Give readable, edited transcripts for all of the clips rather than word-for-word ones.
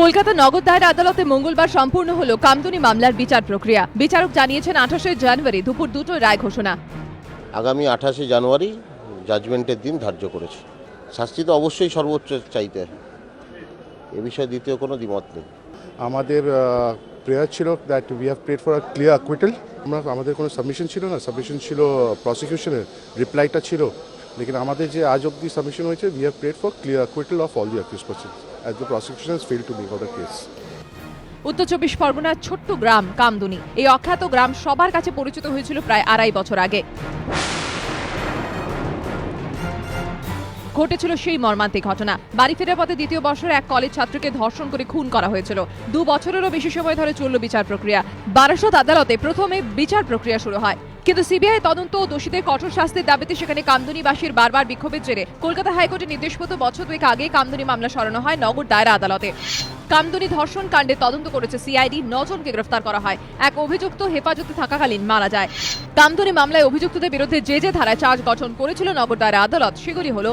কলকাতা নগর দায়রা আদালতে মঙ্গলবার সম্পূর্ণ হলো কামদুনি মামলার বিচার প্রক্রিয়া। বিচারক জানিয়েছেন 28শে জানুয়ারি দুপুর 2টোয় রায় ঘোষণা। আগামী 28শে জানুয়ারি জাজমেন্টের দিন ধার্য করেছে। শাস্তি তো অবশ্যই সর্বোচ্চ চাইতে, এ বিষয়ে দ্বিতীয় কোনো দ্বিমত নেই। আমাদের প্রেয়ার ছিল that we have prayed for a clear acquittal. আমাদের কোনো সাবমিশন ছিল না, সাবমিশন ছিল প্রসিকিউশনের, রিপ্লাইটা ছিল। লেকিন আমাদের যে আজ অব্দি সাবমিশন হয়েছে, we have prayed for clear acquittal of all the accused persons as the prosecution has failed to make out a case. উত্তর 24 পরগনার ছোট্ট গ্রাম কামদুনি। এই অখ্যাত গ্রাম সবার কাছে পরিচিত হয়েছিল প্রায় 2.5 বছর আগে। ঘটেছিল সেই মর্মান্তিক ঘটনা। বাড়ি ফেরার পথে দ্বিতীয় বর্ষের এক কলেজ ছাত্রকে ধর্ষণ করে খুন করা হয়েছিল। 2 বছরেরও বেশি সময় ধরে চলল বিচার প্রক্রিয়া। বারাসত আদালতে প্রথমে বিচার প্রক্রিয়া শুরু হয়, কিন্তু সিবিআই তদন্ত ও দোষীদের কঠোর শাস্তির দাবিতে সেখানে কামদুনিবাসীর বারবার বিক্ষোভের জেরে কলকাতা হাইকোর্টের নির্দেশ মতো বছর 2 আগে কামদুনি মামলা সরানো হয় নগর দায়রা আদালতে। কামদুনি ধর্ষণ কাণ্ডে তদন্ত করেছে সিআইডি। 9 জনকে গ্রেফতার করা হয়। এক অভিযুক্ত হেফাজতে থাকাকালীন মারা যায়। কামদুনি মামলায় অভিযুক্তদের বিরুদ্ধে যে ধারায় চার্জ গঠন করেছিল নগর দায়রা আদালত সেগুলি হলো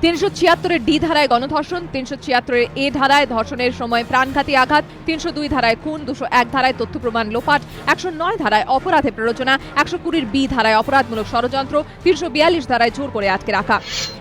376 ডি ধারায় গণধর্ষণ, 376 এ ধারায় ধর্ষণের সময় প্রাণঘাতী আঘাত, 302 ধারায় খুন, 201 ধারায় তথ্য প্রমাণ লোপাট, 109 ধারায় অপরাধে প্ররোচনা, 120 বি ধারায় অপরাধমূলক ষড়যন্ত্র, 342 ধারায় জোর করে আটকে রাখা।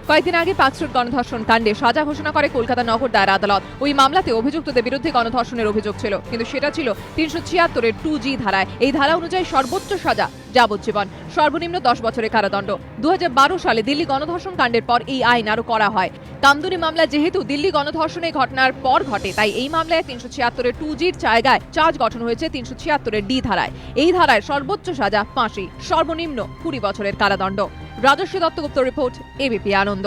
কয়েকদিন আগে পাঁচরোড গণধর্ষণ কাণ্ডে সাজা ঘোষণা করে কলকাতা নগর দায়রা আদালত। ওই মামলাতে অভিযুক্তদের বিরুদ্ধে গণধর্ষণের অভিযোগ ছিল, কিন্তু সেটা ছিল 376 2G ধারায়। এই ধারা অনুযায়ী সর্বোচ্চ সাজা যাবজ্জীবন, সর্বনিম্ন 10 বছরের কারাদণ্ড। 2012 সালে দিল্লি গণধর্ষণ কাণ্ডের পর এই আইন আরো করা হয়। কামদুনি মামলা যেহেতু দিল্লি গণধর্ষণের ঘটনার পর ঘটে, তাই এই মামলায় 376 2G'র জায়গায় চার্জ গঠন হয়েছে 376 ডি ধারায়। এই ধারায় সর্বোচ্চ সাজা ফাঁসি, সর্বনিম্ন 20 বছরের কারাদণ্ড। রাজস্বী দত্তগুপ্ত রিপোর্ট, এবিপি আনন্দ।